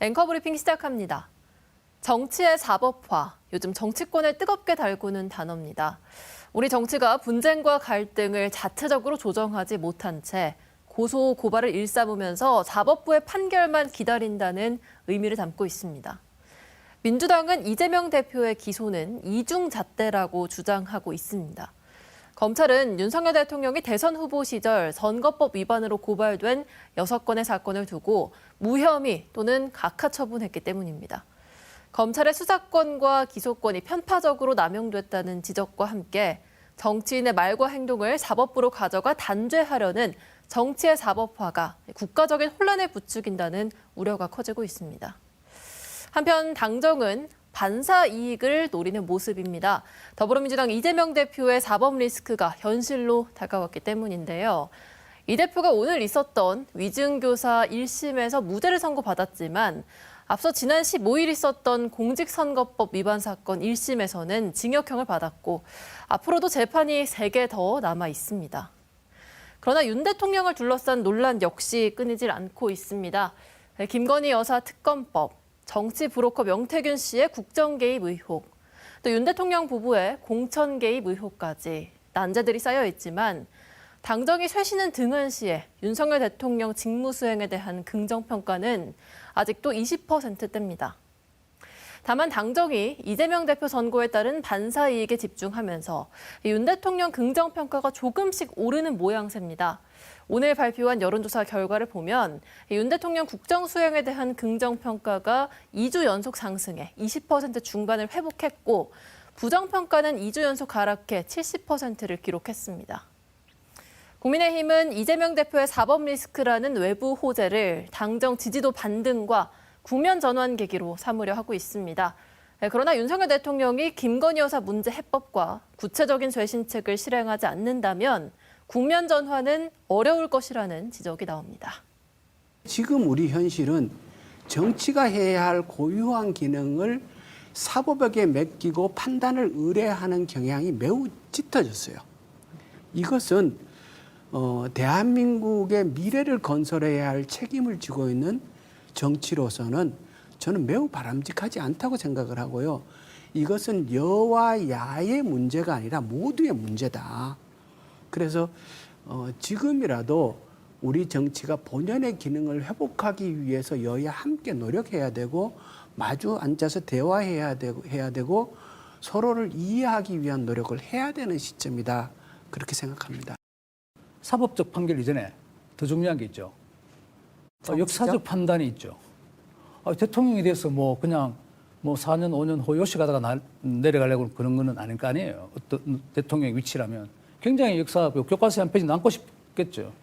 앵커 브리핑 시작합니다. 정치의 사법화, 요즘 정치권을 뜨겁게 달구는 단어입니다. 우리 정치가 분쟁과 갈등을 자체적으로 조정하지 못한 채 고소, 고발을 일삼으면서 사법부의 판결만 기다린다는 의미를 담고 있습니다. 민주당은 이재명 대표의 기소는 이중잣대라고 주장하고 있습니다. 검찰은 윤석열 대통령이 대선 후보 시절 선거법 위반으로 고발된 6건의 사건을 두고 무혐의 또는 각하 처분했기 때문입니다. 검찰의 수사권과 기소권이 편파적으로 남용됐다는 지적과 함께 정치인의 말과 행동을 사법부로 가져가 단죄하려는 정치의 사법화가 국가적인 혼란을 부추긴다는 우려가 커지고 있습니다. 한편 당정은 반사 이익을 노리는 모습입니다. 더불어민주당 이재명 대표의 사법 리스크가 현실로 다가왔기 때문인데요. 이 대표가 오늘 있었던 위증교사 1심에서 무죄를 선고받았지만 앞서 지난 15일 있었던 공직선거법 위반 사건 1심에서는 징역형을 받았고 앞으로도 재판이 3개 더 남아 있습니다. 그러나 윤 대통령을 둘러싼 논란 역시 끊이질 않고 있습니다. 김건희 여사 특검법, 정치 브로커 명태균 씨의 국정 개입 의혹, 또 윤 대통령 부부의 공천 개입 의혹까지 난제들이 쌓여 있지만 당정이 쇄신은 등한시에 윤석열 대통령 직무수행에 대한 긍정평가는 아직도 20%대입니다. 다만 당정이 이재명 대표 선고에 따른 반사 이익에 집중하면서 윤 대통령 긍정평가가 조금씩 오르는 모양새입니다. 오늘 발표한 여론조사 결과를 보면 윤 대통령 국정수행에 대한 긍정평가가 2주 연속 상승해 20% 중반을 회복했고 부정평가는 2주 연속 하락해 70%를 기록했습니다. 국민의힘은 이재명 대표의 사법 리스크라는 외부 호재를 당정 지지도 반등과 국면 전환 계기로 삼으려 하고 있습니다. 그러나 윤석열 대통령이 김건희 여사 문제 해법과 구체적인 쇄신책을 실행하지 않는다면 국면 전환은 어려울 것이라는 지적이 나옵니다. 지금 우리 현실은 정치가 해야 할 고유한 기능을 사법에게 맡기고 판단을 의뢰하는 경향이 매우 짙어졌어요. 이것은 대한민국의 미래를 건설해야 할 책임을 지고 있는 정치로서는 저는 매우 바람직하지 않다고 생각을 하고요. 이것은 여와 야의 문제가 아니라 모두의 문제다. 그래서 지금이라도 우리 정치가 본연의 기능을 회복하기 위해서 여야 함께 노력해야 되고 마주 앉아서 대화해야 되고 서로를 이해하기 위한 노력을 해야 되는 시점이다. 그렇게 생각합니다. 사법적 판결 이전에 더 중요한 게 있죠. 역사적 판단이 있죠. 대통령에 대해서 그냥 4년, 5년 후 요시 가다가 내려가려고 그런 거는 아닐 거 아니에요. 어떤 대통령의 위치라면. 굉장히 역사, 교과서에 한 페이지 남고 싶겠죠.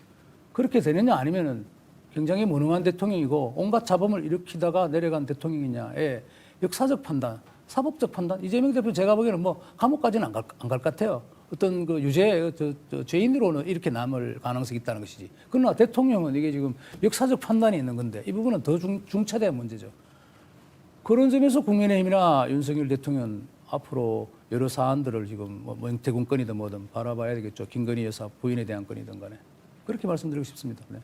그렇게 되느냐 아니면은 굉장히 무능한 대통령이고 온갖 잡음을 일으키다가 내려간 대통령이냐의 역사적 판단, 사법적 판단. 이재명 대표 제가 보기에는 감옥까지는 안 갈 것 같아요. 어떤 그 유죄, 죄인으로는 이렇게 남을 가능성이 있다는 것이지. 그러나 대통령은 이게 지금 역사적 판단이 있는 건데 이 부분은 더 중차대한 문제죠. 그런 점에서 국민의힘이나 윤석열 대통령 앞으로 여러 사안들을 지금 명태균 건이든 뭐든 바라봐야 되겠죠. 김건희 여사 부인에 대한 건이든 간에. 그렇게 말씀드리고 싶습니다. 네.